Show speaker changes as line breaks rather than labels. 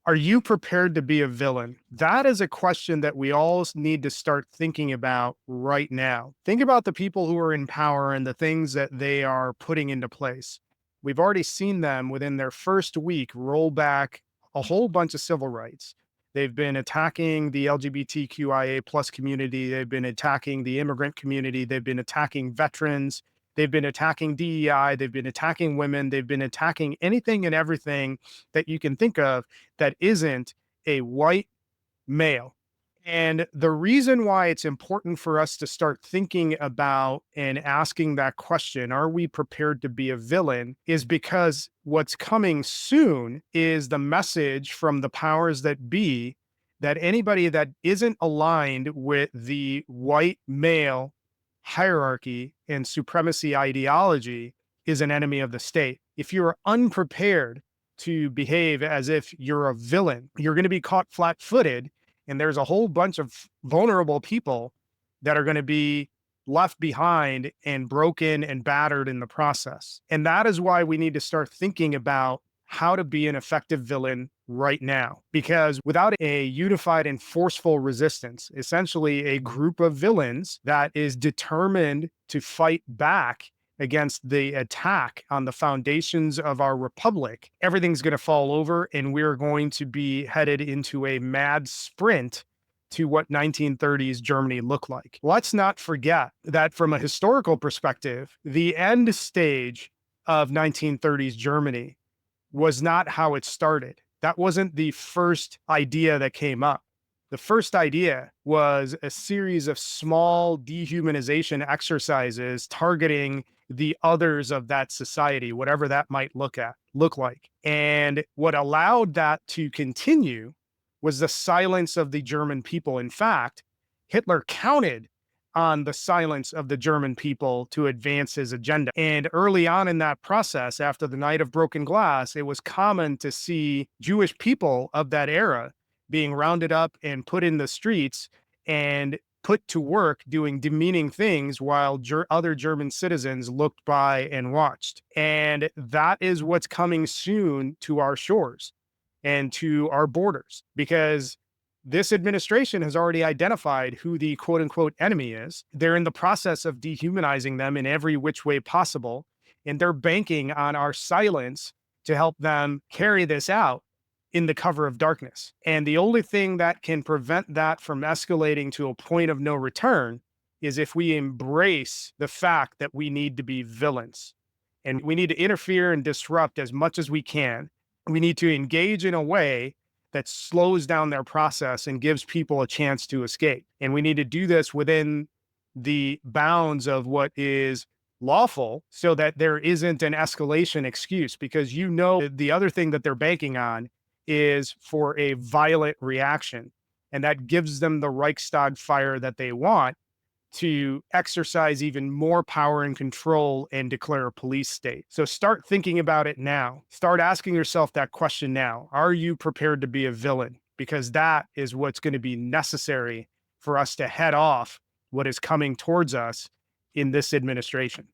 Are you prepared to be a villain? That is a question that we all need to start thinking about right now. Think about the people who are in power and the things that they are putting into place. We've already seen them within their first week roll back a whole bunch of civil rights. They've been attacking the LGBTQIA plus community. They've been attacking the immigrant community. They've been attacking veterans. They've been attacking DEI. They've been attacking women. They've been attacking anything and everything that you can think of that isn't a white male. And the reason why it's important for us to start thinking about and asking that question, are we prepared to be a villain, is because what's coming soon is the message from the powers that be that anybody that isn't aligned with the white male hierarchy and supremacy ideology is an enemy of the state. If you're unprepared to behave as if you're a villain, you're going to be caught flat footed. And there's a whole bunch of vulnerable people that are going to be left behind and broken and battered in the process. And that is why we need to start thinking about how to be an effective villain right now. Because without a unified and forceful resistance, essentially a group of villains that is determined to fight back against the attack on the foundations of our republic, everything's going to fall over and we're going to be headed into a mad sprint to what 1930s Germany looked like. Let's not forget that from a historical perspective, the end stage of 1930s Germany was not how it started. That wasn't the first idea that came up. The first idea was a series of small dehumanization exercises targeting the others of that society, whatever that might look like. And what allowed that to continue was the silence of the German people. In fact, Hitler counted on the silence of the German people to advance his agenda. And early on in that process, after the Night of Broken Glass, it was common to see Jewish people of that era being rounded up and put in the streets and put to work doing demeaning things while other German citizens looked by and watched. And that is what's coming soon to our shores and to our borders, because this administration has already identified who the quote unquote enemy is. They're in the process of dehumanizing them in every which way possible. And they're banking on our silence to help them carry this out in the cover of darkness. And the only thing that can prevent that from escalating to a point of no return is if we embrace the fact that we need to be villains and we need to interfere and disrupt as much as we can. We need to engage in a way that slows down their process and gives people a chance to escape. And we need to do this within the bounds of what is lawful so that there isn't an escalation excuse, because the other thing that they're banking on is for a violent reaction. And that gives them the Reichstag fire that they want to exercise even more power and control and declare a police state. So start thinking about it now. Start asking yourself that question now. Are you prepared to be a villain? Because that is what's going to be necessary for us to head off what is coming towards us in this administration.